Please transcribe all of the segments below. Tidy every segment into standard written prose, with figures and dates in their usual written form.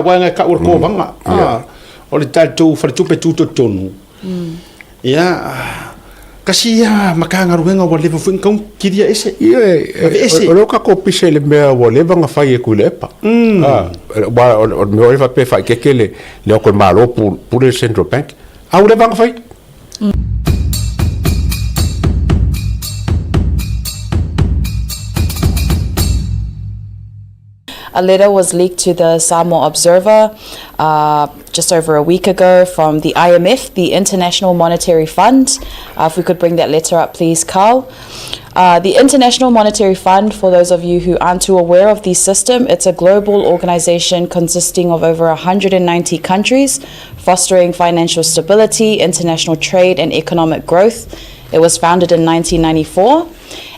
Wanga ka ur ko banga. O le tatu fa tu pe tu tonu. Ya. Kasi makanga ruenga wa le fu ngau kiria ese. O ka ko pise le mea wa le banga fai e kulepa. O me o fa pe fai kekele le ko malo pour le central bank. Au le banga fai. A letter was leaked to the Samoa Observer just over a week ago from the IMF, the International Monetary Fund. If we could bring that letter up, please, Carl. The International Monetary Fund, for those of you who aren't too aware of the system, it's a global organization consisting of over 190 countries, fostering financial stability, international trade, and economic growth. It was founded in 1994.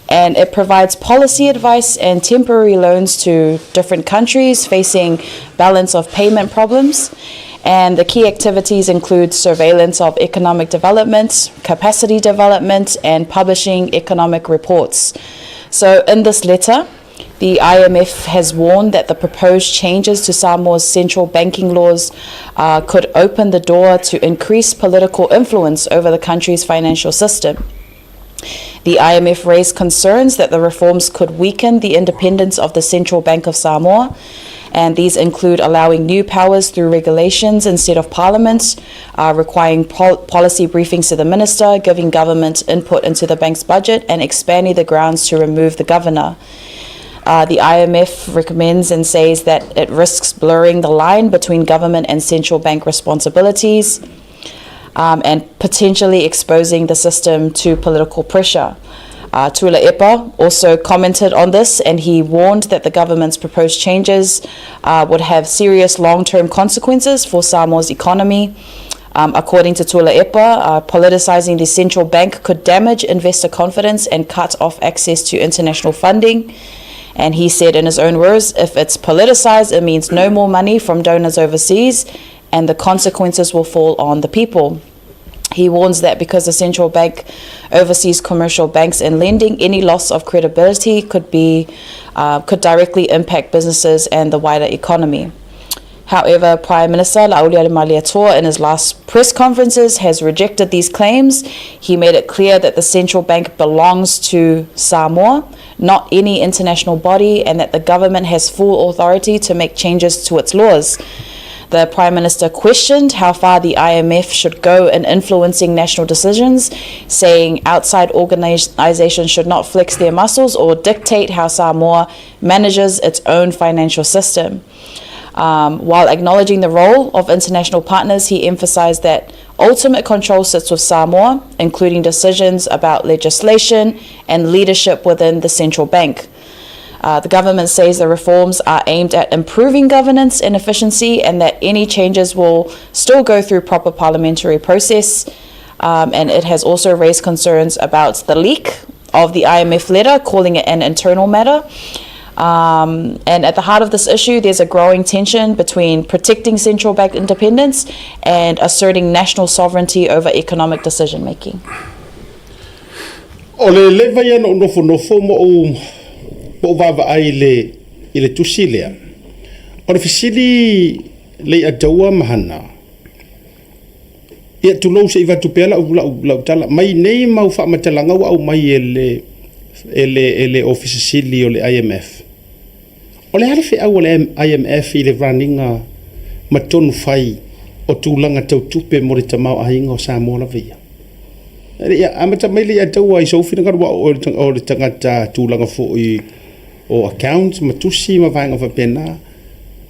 And it provides policy advice and temporary loans to different countries facing balance of payment problems. And the key activities include surveillance of economic development, capacity development, and publishing economic reports. So in this letter, the IMF has warned that the proposed changes to Samoa's central banking laws could open the door to increase political influence over the country's financial system. The IMF raised concerns that the reforms could weaken the independence of the Central Bank of Samoa, and these include allowing new powers through regulations instead of parliament, requiring policy briefings to the minister, giving government input into the bank's budget, and expanding the grounds to remove the governor. The IMF recommends and says that it risks blurring the line between government and central bank responsibilities, and potentially exposing the system to political pressure. Tula Epa also commented on this, and he warned that the government's proposed changes would have serious long-term consequences for Samoa's economy. According to Tula Epa, politicizing the central bank could damage investor confidence and cut off access to international funding. And he said in his own words, if it's politicized, it means no more money from donors overseas, and the consequences will fall on the people. He warns that because the central bank oversees commercial banks and lending, any loss of credibility could directly impact businesses and the wider economy. However, Prime Minister Laulia Maliatoa in his last press conferences has rejected these claims. He made it clear that the central bank belongs to Samoa, not any international body, and that the government has full authority to make changes to its laws. The Prime Minister questioned how far the IMF should go in influencing national decisions, saying outside organizations should not flex their muscles or dictate how Samoa manages its own financial system. While acknowledging the role of international partners, he emphasized that ultimate control sits with Samoa, including decisions about legislation and leadership within the central bank. The government says the reforms are aimed at improving governance and efficiency, and that any changes will still go through proper parliamentary process. And it has also raised concerns about the leak of the IMF letter, calling it an internal matter. And at the heart of this issue, there's a growing tension between protecting central bank independence and asserting national sovereignty over economic decision making. Ole leva ia no nofo mo vava ai le tusilea. Ole fisili le ataua mahana. Ia tulou se iva tupela u tala mai nei mau fa matalanga au mai ele office sili o le IMF. Ole hale fe au le IMF i le runninga matonu fai o tūlanga tau tupe mo le tamau ahinga o Samoa la via. Ia amata mai le ataua i soufina karua o le tangata tūlanga fo i o accounts matusi ma vainga fa pena.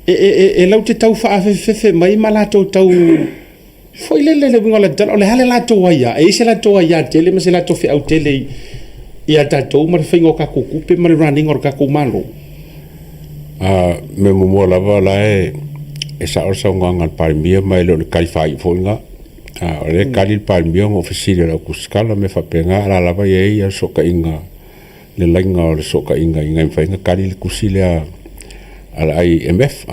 E lau te tau fa fefe mai malato tau foi le ngola dal ole hale la toa ia e se la toa ia tele ma se la tofi au tele ia tatou ma fingo ka kukupe ma running or ka kumalo me mo la vala e sa orsa nganga palmia mai le kalifai fonga ole kalil palmia mo ofisile la kuskala me fa penga la lava ia soka inga le langa o soka inga fainga kalil kusile al IMF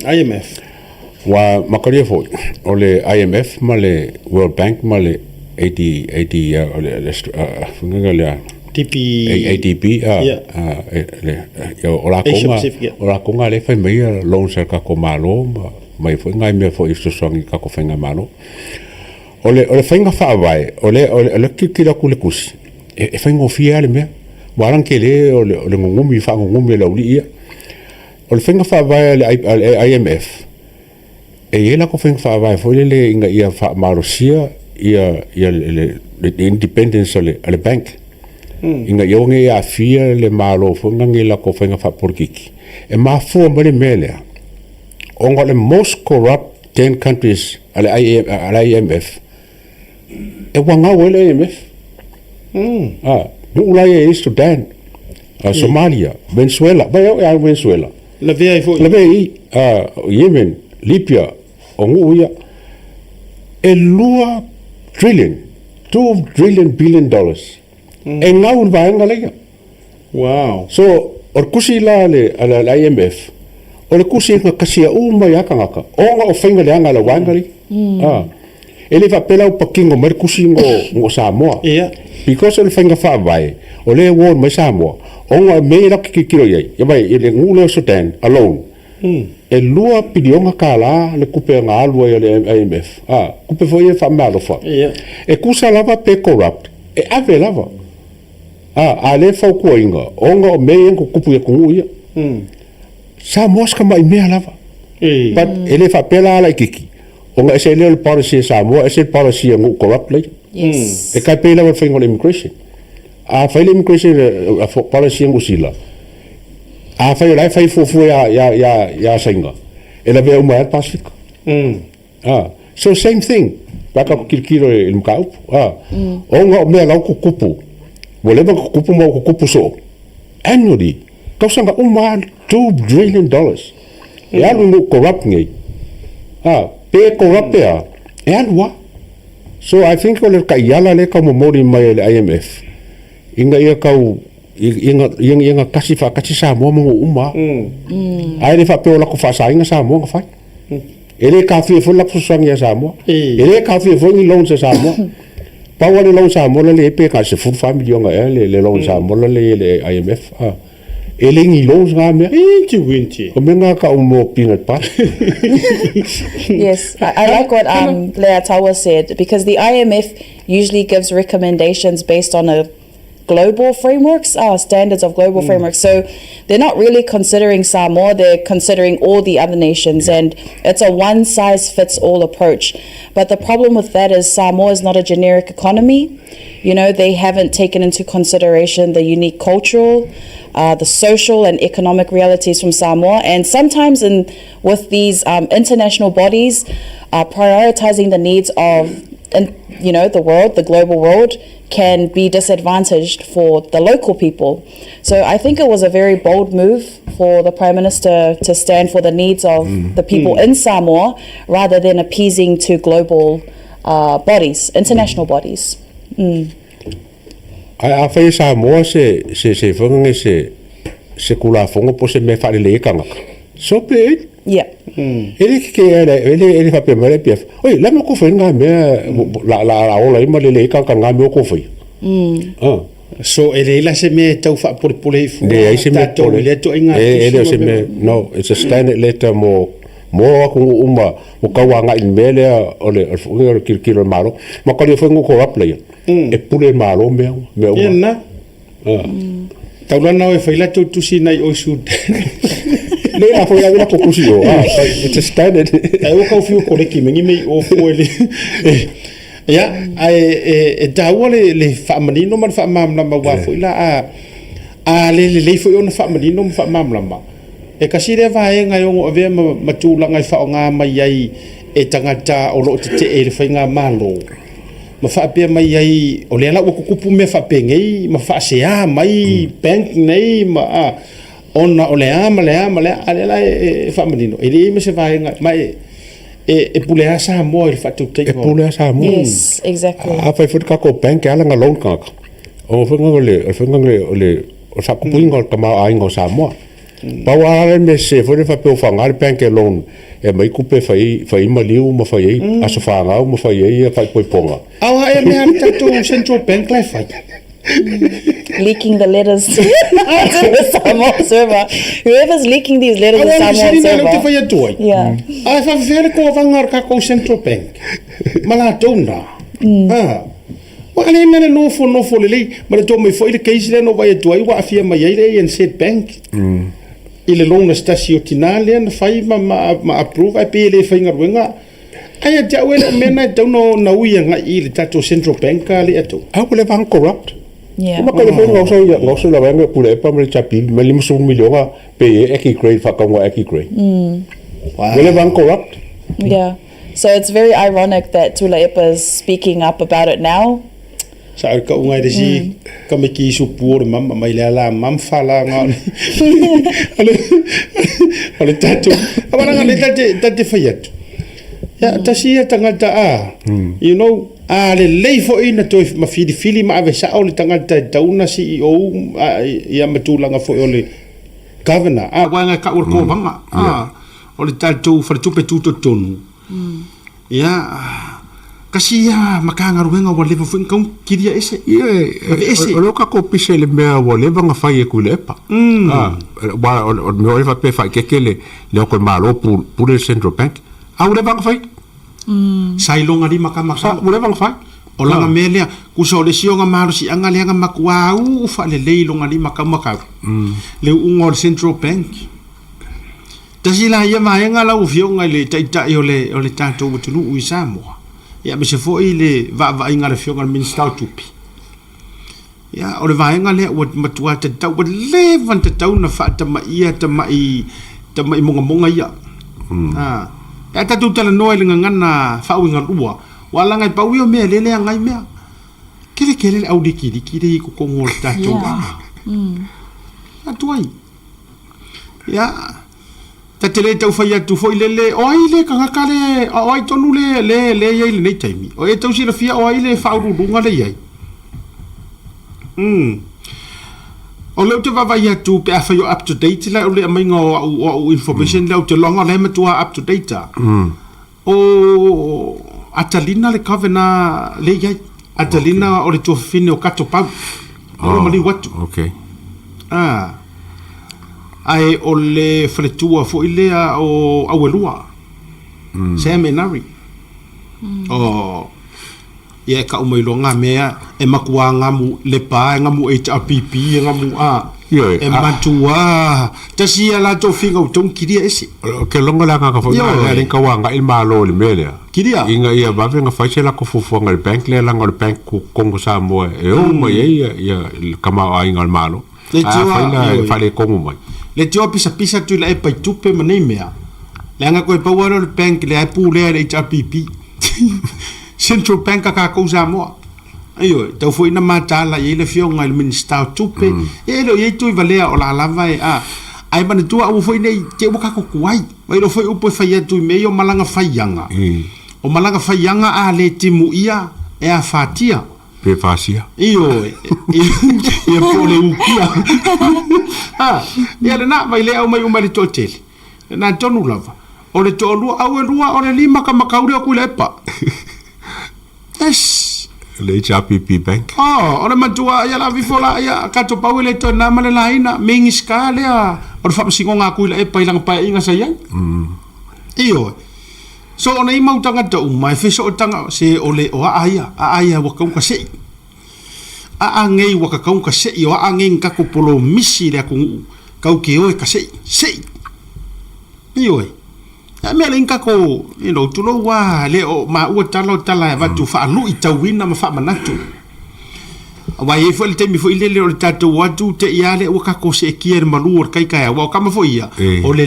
IMF wa makaria foi o le IMF ma le World Bank ma le 80 o le funga le TP ADP ora konga le fai mai loan sa ka ko malo mai foi ngai me foi songi ka ko fenga malo ole fenga fa vai ole kikira ku le kusi e fenga ofia le me waran ke le ole ngumi fa ngumi le uli ole fenga fa vai le IMF e ela ko fenga fa vai foi le inga ia fa marosia ia le independence le bank inga yonge ya fia le malo fonga ngela ko fenga fa porkiki e ma fo mele mele ongo le most corrupt 10 countries al IMF e wanga wele IMF ula e Sudan Somalia Venezuela Venezuela la vei fo Yemen Libya ongu ya e lua $2 trillion e ngau vaenga leia. Wow. So, or kusi la le IMF, o le kusi nga kasia uma yaka ngaka, o nga o whainga le anga la vaenga li. Ele va pela o pakingo mer kusi ngo Samoa. Yeah. Because o le whainga wha vai, o le won mai Samoa, o nga mei raki kikiro yei, ya mai, ele ngule o Sudan, alone. E lua pidionga ka la le kupe nga alua ya le IMF. Kupe foi e wha malo wha. E kusa lava pe corrupt, e ave lava. Ale fau kua inga, onga o mei enko kupu e kungu ia. Sa moska mai mea lava. But ele fa pela ala ikiki. Onga ese leo le policy e Samoa, ese policy e ngu corrupt lei. Yes. E kai pela wa whaingo le immigration. Whai le immigration policy e ngu sila. Whai lai whai fufu ya sainga. E la vea umai al Pacific. So same thing. Baka ko kirkiro e mkaupu. Onga o mea lau kukupu. Wale ba kupu mo kupu so annually kausanga $2 trillion e alu no corrupt ngai pe corrupt e alua so I think ole ka yala le ka mo mori mai le IMF inga ia kau inga kasi sa mo ai le fa pe ola ko fa sa inga sa mo fa ele ka fi fo la ko sa ngia sa mo ele ka fi fo ni loan sa mo Pawa le long sa mola le pe ka se fu family nga le long sa mola le IMF ele ngi long nga me winti o menga ka mo peanut pa Yes, I like what Lea Tawa said, because the IMF usually gives recommendations based on a global frameworks, standards of global frameworks. So they're not really considering Samoa, they're considering all the other nations, and it's a one-size-fits-all approach. But the problem with that is Samoa is not a generic economy. You know, they haven't taken into consideration the unique cultural, the social and economic realities from Samoa. And sometimes with these international bodies, prioritizing the needs of the world, the global world, can be disadvantaged for the local people. So I think it was a very bold move for the Prime Minister to stand for the needs of the people in Samoa rather than appeasing to global bodies, international bodies. A fai Samoa se whangange se kula whonga po se me whare le kanga. So pe Yeah. ele ele fa pe mare pef oi la mo ko fe nga me la ola ima le ka nga me ko fe so ele la se me tau fa por fu le se me to le to inga ele se me no it's a standard letter mo ko uma mo ka wanga in mele ole o kirkiro malo mo ka le fo ngo ko apply e pule malo me na tau la no e fa la tu si nai o sud le a foi a ko kusio it's a standard ai o ka fiu ko le ki mengi me o fo ele ya ai taua le fa manino man fa mamla ma wa fo la a le fo ona fa manino fa mamla ma e kasi le va e ngai o ve ma tu la ngai fa nga mai ai e tangata o lo te e fa nga malo ma fa pe mai ai o le la o kupu me fa pengei ma fa se a mai bank nei ma ona o le ama ale la e fa manino e le me se va mai e pulea sa mo il fa tu te e pulea sa mo Yes, exactly. a fa fut ka ko bank ala nga loan ka o fa ngole o sa ku pingo ka ma ai ngo sa mo pa wa me se fo fa pe o fa ngal bank loan e mai ku pe fa ma liu ma fa ai a so fa nga ma fa ai fa po ponga au e me anta tu central bank life Leaking the letters to the Samoa Observer. Whoever's leaking these letters to Samoa Observer. Yeah. Ai fa vele ko vangar ka ko Central Bank. Mala tona. Wa ale na no fo le ma to me fo ile case le no vai to ai wa afia mai ile en set bank. Ile longa stasio tinale na fai ma approve ai pe le fai ngaruenga. Ai ja wele mena tono na uia nga ile tato Central Bank le ato. Au le van corrupt. Yeah. Ma kale fo ngoso la venga pure pa me chapil me lim so milionga pe eki grade fa kangwa eki grade. Wele van corrupt. Yeah. So it's very ironic that Tula Ipa is speaking up about it now. Sa ka unga de si ka me ki su pur mam mai la mam fala nga. Ale tato. Abana nga le tate fayet. Ya tasia tangata you know le leifo ina to mafili ma ave sa o le tangata tauna CEO ia matulanga fo ole governor wanga ka urko banga o le tatu fartupe tuto tonu ya kasi ya makanga ruenga wa levo fun kong kiria ese o ka ko pise le mea wa levo nga fai e kulepa wa o me o fa pe fa kekele le ko malo pour le Central Bank au le bang fai sailonga di makama o le bang fai o langa melea kuso le sionga maru si anga le anga makuau fa le leilonga di makama ka le ungo Central Bank tasila ia maenga la ufionga le taita ole tato utunu ui Samoa ya be se fo ile va inga le fionga minister tupi ya ole vaenga le wat matua te tau le van te tau na fa ta mai monga ia ya tatu tala noe le ngana fa winga lua wala ngai pa wio me le ngai me kele au diki de ko ngol tatu atuai ya tatele tau fa ya tu foi le oile kanga kale oi tonu le ye le nei taimi o e tau sila fia oile fa ru dunga le ye o le te va ya tu pe fa yo up to date la o le mai o information le te longa le me tu up to date o atalina le kavena le ye atalina o le tu fine o kato pa o mali watu okay ai o le fretua fo ilea o awelua seminary ia ka umai longa mea e makua ngamu le pa ngamu HRPP ngamu e matua tasia la to finga utong kiria ese ke longa la ka fo le ka wanga il malo le mele kiria inga ia ba venga fa la ko fo ngal bank le la ngal bank ko Kongo Samoa e o mai ia kama ai ngal malo fa le Kongo mai le tio pisa tu le pa tupe manei mea le anga ko pa wala le bank le pu le HRPP Central Bank ka ko Samoa ayo tau foi na mata la ile fionga il minister tupe e lo ye tu valea o la lava ai bana tu au foi nei te boka ko kuai vai lo foi upo fai tu me yo malanga faianga o malanga faianga le timu ia e a fatia pe fasia io e pole ukia ia na vai le au mai umari totel na tonu lava o le tolu au lua o le lima ka makauri o kulepa yes le HRPP bank o le matua ia la vifola ia ka to pau le to na male laina mingiska le o fa singo nga ku le pa ilang pa inga sa yang io so ona i mautanga to mai feso o tanga se ole o aia wa kaunga se ngei wa kaunga se o ngei ka ko polo misi le ku kau ke o ka se io ya me lenka ko tulo wa le o ma u tala va tu fa lu itawina ma fa manatu wa ye fo le temi fo ile le o tatu wa tu te ia le o ka ko se kier malu kai kai wa ka ma fo ia o le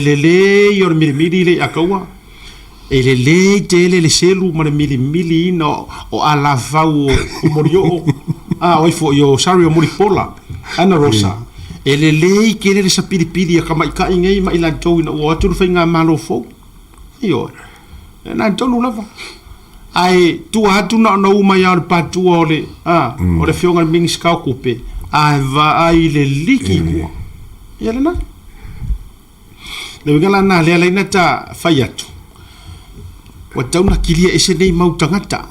yor miri le akawa le tele le selu ma mili no o ala fa o morio o fo yo sorry o moripola ana rosa le ke le sapiri ka mai ka ingei ma ila to ina o tu fa nga malo fo io na tonu lava ai tu atu na no mai al patu ole ole fionga ming ska kupe ai va ai le liki ko ia na le ngala na le na ta fayatu wa tauna kilia ese nei mau tangata